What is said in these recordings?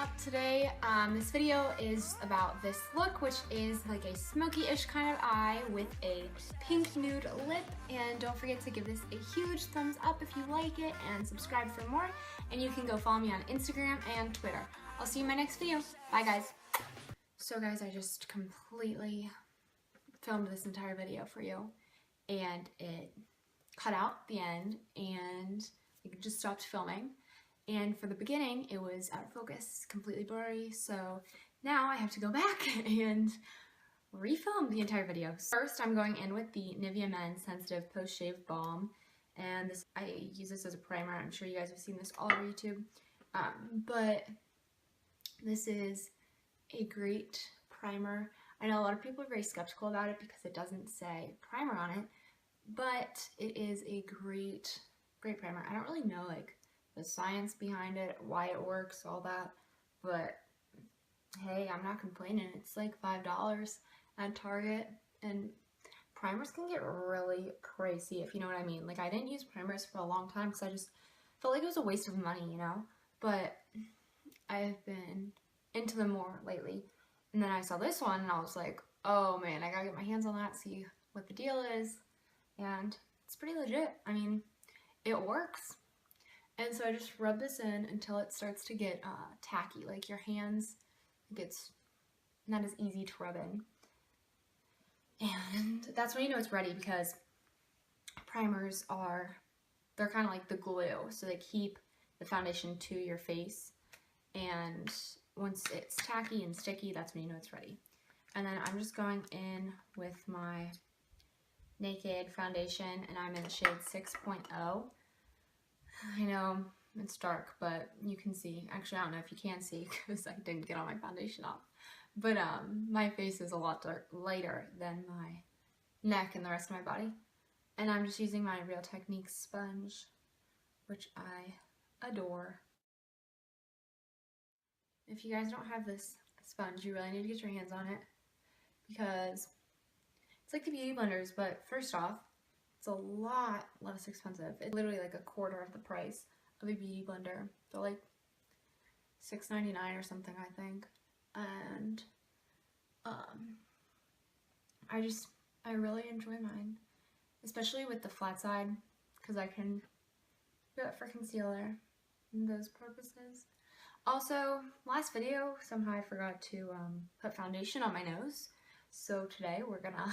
up today? This video is about this look, which is like a smoky-ish kind of eye with a pink nude lip. And don't forget to give this a huge thumbs up if you like it and subscribe for more. And you can go follow me on Instagram and Twitter. I'll see you in my next video. Bye guys. So guys, I just completely filmed this entire video for you and it cut out the end and it just stopped filming. And for the beginning, it was out of focus, completely blurry, so now I have to go back and refilm the entire video. First, I'm going in with the Nivea Men Sensitive Post-Shave Balm, and I use this as a primer. I'm sure you guys have seen this all over YouTube, but this is a great primer. I know a lot of people are very skeptical about it because it doesn't say primer on it, but it is a great primer. I don't really know like the science behind it, why it works, all that, but hey, I'm not complaining. It's like $5 at Target, and primers can get really pricey, if you know what I mean. Like, I didn't use primers for a long time because I just felt like it was a waste of money, you know, but I've been into them more lately, and then I saw this one and I was like, oh man, I gotta get my hands on that, see what the deal is, and it's pretty legit. I mean, it works. And so I just rub this in until it starts to get tacky, like your hands, it gets not as easy to rub in. And that's when you know it's ready, because primers they're kind of like the glue, so they keep the foundation to your face. And once it's tacky and sticky, that's when you know it's ready. And then I'm just going in with my Naked foundation, and I'm in the shade 6.0. I know it's dark, but you can see. Actually, I don't know if you can see because I didn't get all my foundation off. But my face is a lot lighter than my neck and the rest of my body. And I'm just using my Real Techniques sponge, which I adore. If you guys don't have this sponge, you really need to get your hands on it, because it's like the beauty blenders, but first off, it's a lot less expensive. It's literally like a quarter of the price of a beauty blender. They're like $6.99 or something, I think. And I really enjoy mine, especially with the flat side, because I can do it for concealer and those purposes. Also, last video, somehow I forgot to put foundation on my nose. So today we're gonna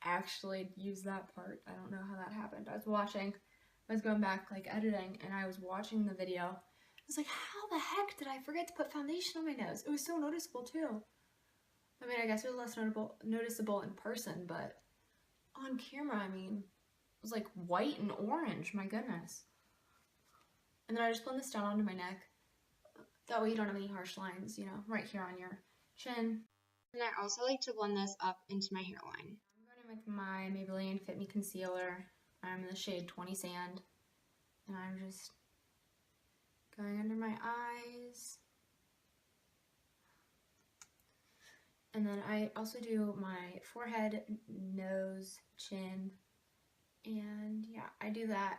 actually use that part. I don't know how that happened. I was going back like editing, and I was watching the video. I was like, how the heck did I forget to put foundation on my nose? It was so noticeable too. I mean, I guess it was less noticeable in person, but on camera, I mean, it was like white and orange, my goodness. And then I just blend this down onto my neck. That way you don't have any harsh lines, you know, right here on your chin. And I also like to blend this up into my hairline. I'm going in with my Maybelline Fit Me Concealer. I'm in the shade 20 Sand. And I'm just going under my eyes. And then I also do my forehead, nose, chin. And yeah, I do that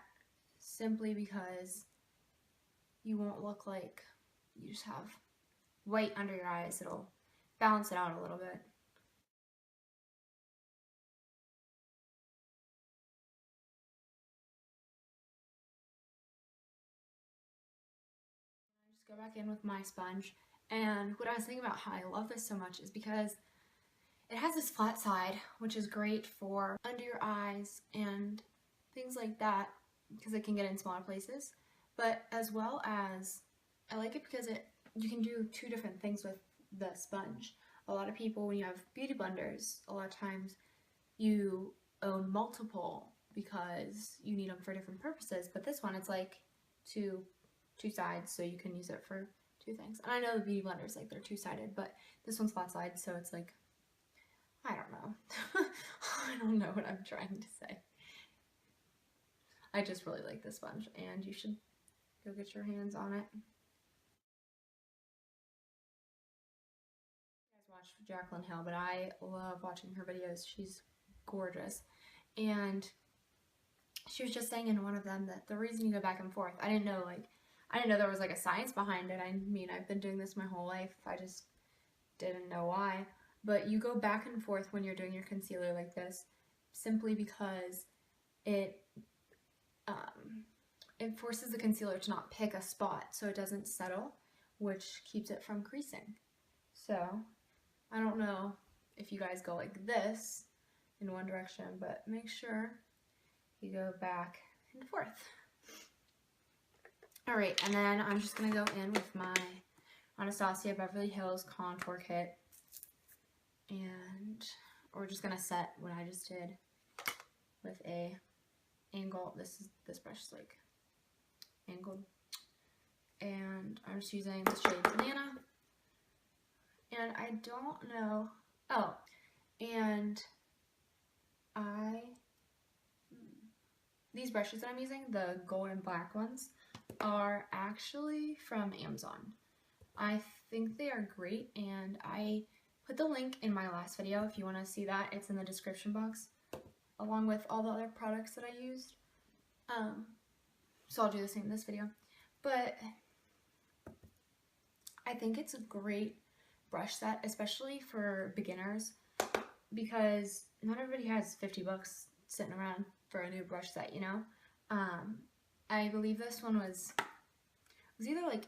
simply because you won't look like you just have white under your eyes. It'll balance it out a little bit. I just go back in with my sponge, and what I was thinking about how I love this so much is because it has this flat side, which is great for under your eyes and things like that, because it can get in smaller places, but as well as I like it because you can do two different things with the sponge. A lot of people, when you have beauty blenders, a lot of times you own multiple because you need them for different purposes, but this one, it's like two sides, so you can use it for two things. And I know the beauty blenders, like, they're two-sided, but this one's flat-sided, so it's like, I don't know. I don't know what I'm trying to say. I just really like this sponge, and you should go get your hands on it. Watched Jaclyn Hill, but I love watching her videos. She's gorgeous, and she was just saying in one of them that the reason you go back and forth, I didn't know, like, I didn't know there was like a science behind it. I mean, I've been doing this my whole life. I just didn't know why. But you go back and forth when you're doing your concealer like this, simply because it forces the concealer to not pick a spot so it doesn't settle, which keeps it from creasing. So I don't know if you guys go like this in one direction, but make sure you go back and forth. Alright, and then I'm just going to go in with my Anastasia Beverly Hills Contour Kit, and we're just going to set what I just did with a angle. This brush is like angled, and I'm just using the shade Banana, and I don't know, oh, and these brushes that I'm using, the gold and black ones, are actually from Amazon. I think they are great, and I put the link in my last video if you want to see that. It's in the description box, along with all the other products that I used. So I'll do the same in this video. But I think it's a great brush set, especially for beginners, because not everybody has 50 bucks sitting around for a new brush set, you know? I believe this one was either like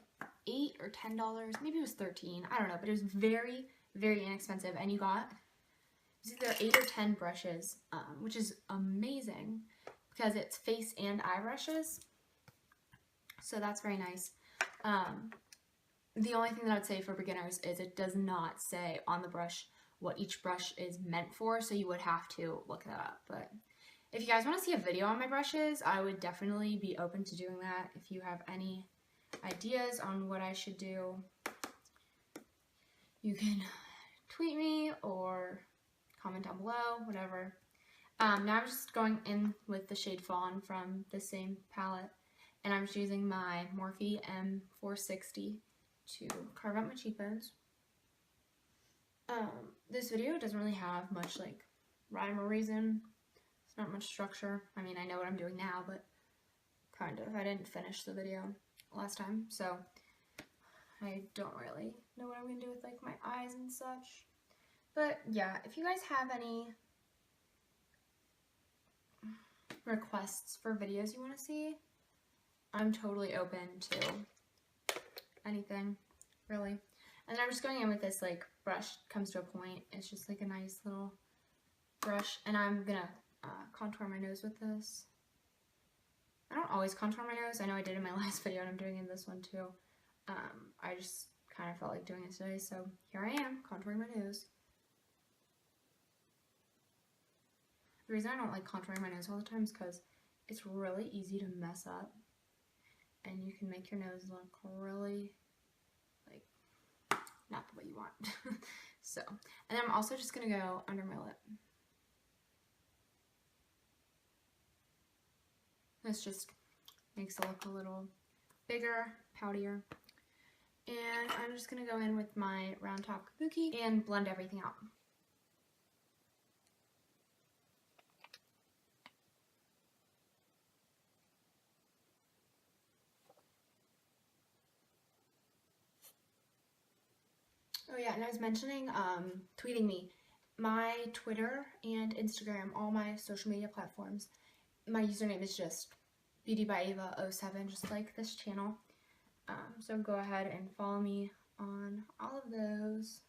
$8 or $10, maybe it was $13, I don't know, but it was very, very inexpensive, and you got, it was either 8 or 10 brushes, which is amazing, because it's face and eye brushes, so that's very nice. The only thing that I'd say for beginners is it does not say on the brush what each brush is meant for, so you would have to look that up. But if you guys want to see a video on my brushes, I would definitely be open to doing that. If you have any ideas on what I should do, you can tweet me or comment down below, whatever. Now I'm just going in with the shade Fawn from the same palette, and I'm just using my Morphe M460 to carve out my cheekbones. This video doesn't really have much like rhyme or reason. It's not much structure. I mean, I know what I'm doing now, but kind of. I didn't finish the video last time, so I don't really know what I'm going to do with like my eyes and such. But yeah, if you guys have any requests for videos you want to see, I'm totally open to anything, really. And I'm just going in with this like brush, comes to a point. It's just like a nice little brush, and I'm gonna contour my nose with this. I don't always contour my nose. I know I did in my last video, and I'm doing it in this one too. I just kind of felt like doing it today, so here I am, contouring my nose. The reason I don't like contouring my nose all the time is because it's really easy to mess up, and you can make your nose look really like not the way you want. So, and then I'm also just gonna go under my lip. This just makes it look a little bigger, poutier. And I'm just gonna go in with my round top kabuki and blend everything out. Oh yeah, and I was mentioning tweeting me. My Twitter and Instagram, all my social media platforms, my username is just beautybyeva07, just like this channel. So go ahead and follow me on all of those.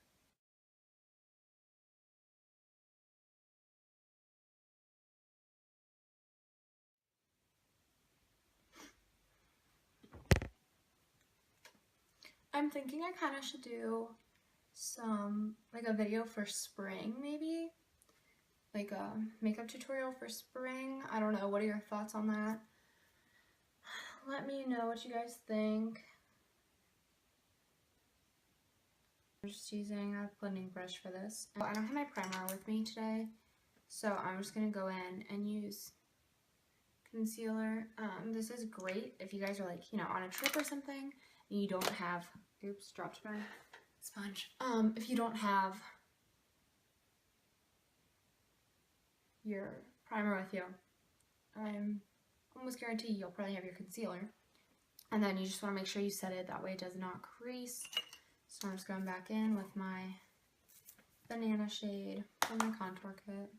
I'm thinking I kind of should do some, like a video for spring maybe, like a makeup tutorial for spring. I don't know, what are your thoughts on that? Let me know what you guys think. I'm just using a blending brush for this. I don't have my primer with me today, so I'm just going to go in and use concealer. This is great if you guys are like, you know, on a trip or something and you don't have, oops, dropped my sponge. If you don't have your primer with you, I'm almost guarantee you'll probably have your concealer. And then you just want to make sure you set it, that way it does not crease. So I'm just going back in with my banana shade from my contour kit.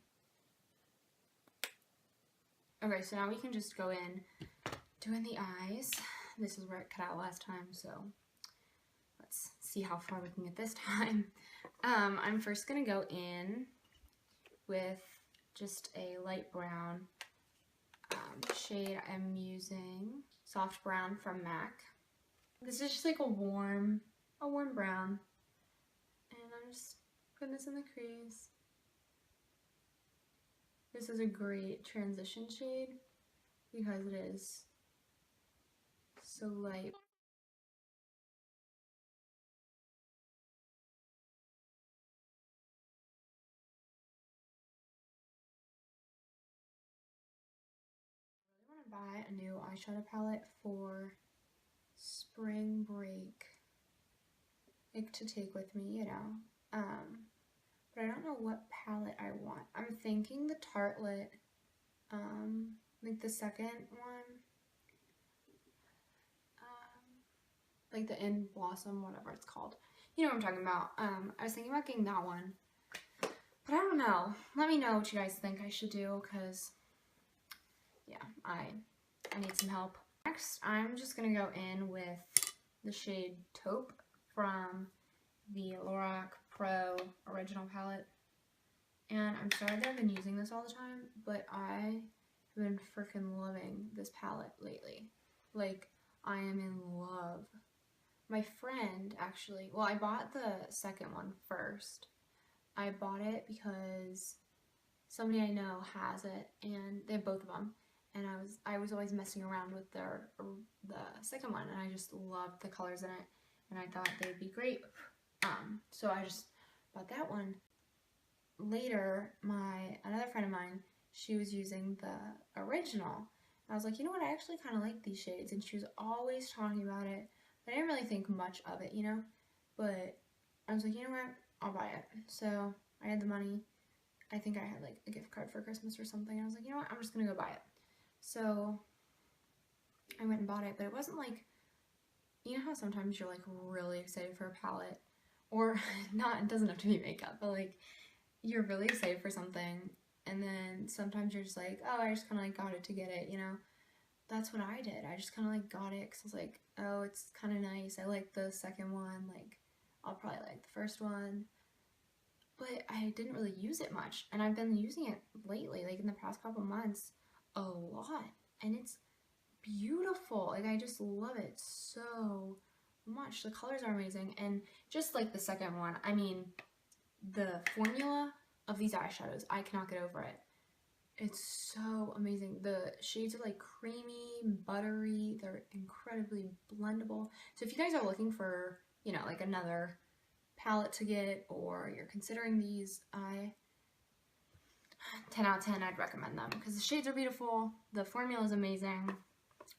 Okay, so now we can just go in doing the eyes. This is where it cut out last time, so let's see how far we can get this time. I'm first gonna go in with just a light brown shade. I'm using Soft Brown from MAC. This is just like a warm brown, and I'm just putting this in the crease. This is a great transition shade because it is so light. I really want to buy a new eyeshadow palette for spring break, like to take with me, you know. But I don't know what palette I want. I'm thinking the Tartelette, like the second one, like the In Blossom, whatever it's called. You know what I'm talking about. I was thinking about getting that one, but I don't know. Let me know what you guys think I should do, because yeah, I need some help. Next, I'm just gonna go in with the shade Taupe from the Lorac Pro Original Palette. And I'm sorry that I've been using this all the time, but I have been freaking loving this palette lately. Like, I am in love. My friend actually, well, I bought the second one first. I bought it because somebody I know has it, and they have both of them. And I was always messing around with the second one, and I just loved the colors in it, and I thought they'd be great. So I just bought that one. Later, another friend of mine, she was using the original. I was like, you know what, I actually kind of like these shades, and she was always talking about it, but I didn't really think much of it, you know. But I was like, you know what, I'll buy it. So I had the money. I think I had like a gift card for Christmas or something. I was like, you know what, I'm just gonna go buy it. So I went and bought it, but it wasn't like, you know how sometimes you're like really excited for a palette, or not, it doesn't have to be makeup, but like you're really excited for something, and then sometimes you're just like, oh, I just kind of like got it to get it, you know. That's what I did. I just kind of like got it because I was like, oh, it's kind of nice. I like the second one. Like, I'll probably like the first one. But I didn't really use it much. And I've been using it lately, like in the past couple months, a lot. And it's beautiful. Like, I just love it so much. The colors are amazing. And just like the second one, I mean, the formula of these eyeshadows, I cannot get over it. It's so amazing. The shades are like creamy, buttery. They're incredibly blendable. So if you guys are looking for, you know, like another palette to get, or you're considering these, 10 out of 10, I'd recommend them because the shades are beautiful. The formula is amazing.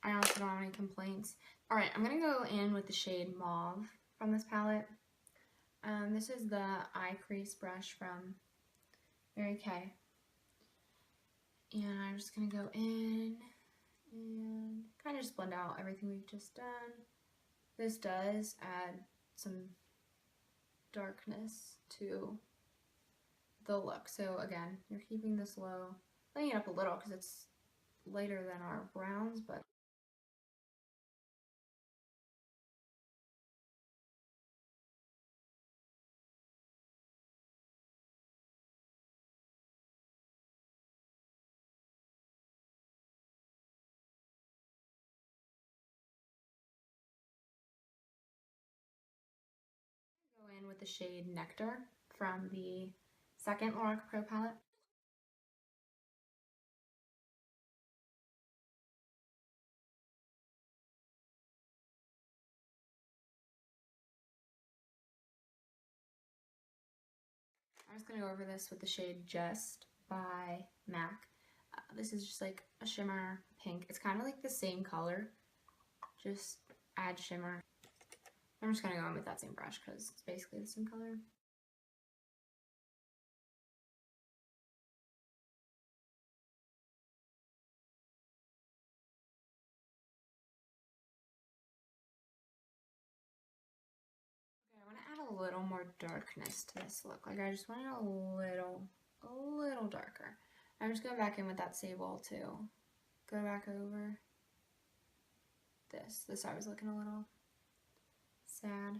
I honestly don't have any complaints. All right, I'm gonna go in with the shade Mauve from this palette. This is the eye crease brush from Mary Kay. And I'm just going to go in and kind of just blend out everything we've just done. This does add some darkness to the look. So again, you're keeping this low, laying it up a little because it's lighter than our browns, but go in with the shade Nectar from the second Lorac Pro Palette. I'm just going to go over this with the shade Just by MAC. This is just like a shimmer pink. It's kind of like the same color, just add shimmer. I'm just going to go in with that same brush because it's basically the same color. little more darkness to this look. Like I just wanted a little darker. I'm just going back in with that sable to go back over this. This eye was looking a little sad.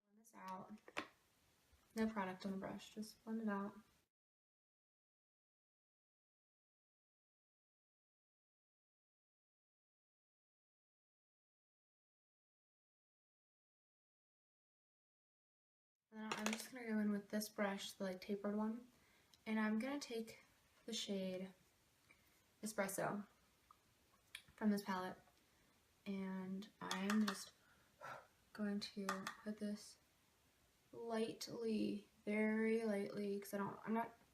Blend this out. No product on the brush, just blend it out. And then I'm just going to go in with this brush, the like tapered one, and I'm going to take the shade Espresso from this palette, and I'm just going to put this lightly, very lightly, because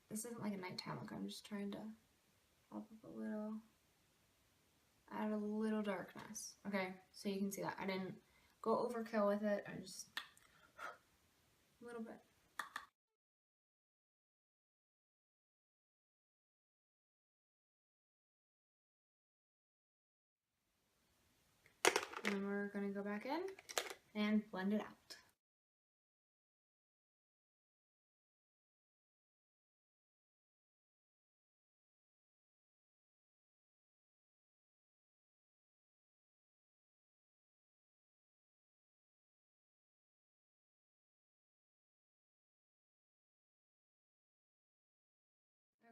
this isn't like a nighttime look. I'm just trying to pop up a little, add a little darkness. Okay, so you can see that I didn't go overkill with it. I just a little bit. And then we're going to go back in and blend it out.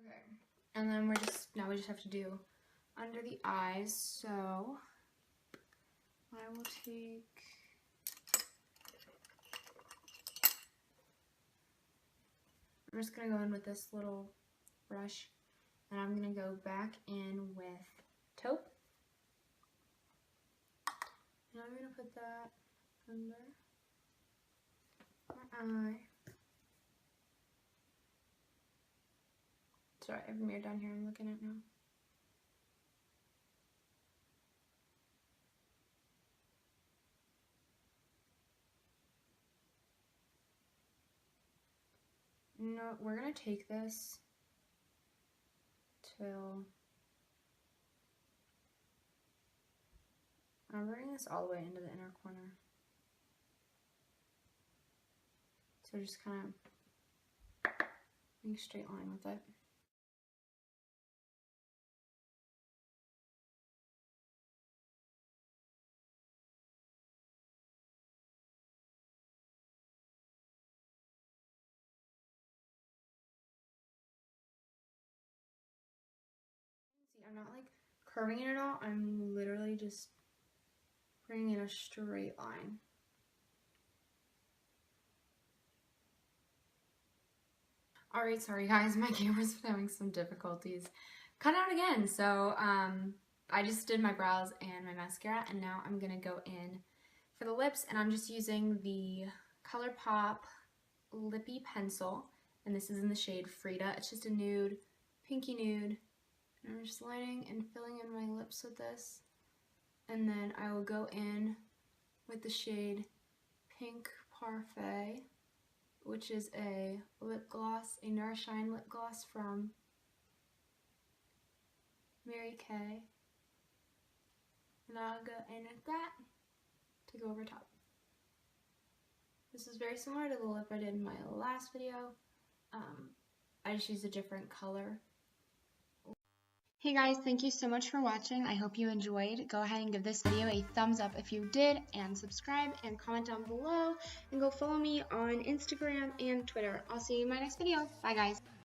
Okay, and then now we just have to do under the eyes, so I will take I'm just going to go in with this little brush, and I'm going to go back in with taupe, and I'm going to put that under my eye. Sorry, I have a mirror down here I'm looking at now. No, we're going to take this till I'm bringing this all the way into the inner corner. So just kind of make a straight line with it. See, I'm not like curving it at all. I'm literally just bringing in a straight line. Alright, sorry guys, my camera's been having some difficulties. Cut out again. So I just did my brows and my mascara, and now I'm gonna go in for the lips, and I'm just using the Colourpop lippie pencil, and this is in the shade Frida. It's just a nude, pinky nude, and I'm just lining and filling in my lips with this, and then I will go in with the shade Pink Parfait, which is a lip gloss, a Nourishine lip gloss from Mary Kay. And I'll go in with that to go over top. This is very similar to the lip I did in my last video. I just used a different color. Hey guys, thank you so much for watching. I hope you enjoyed. Go ahead and give this video a thumbs up if you did, and subscribe and comment down below, and go follow me on Instagram and Twitter. I'll see you in my next video. Bye guys.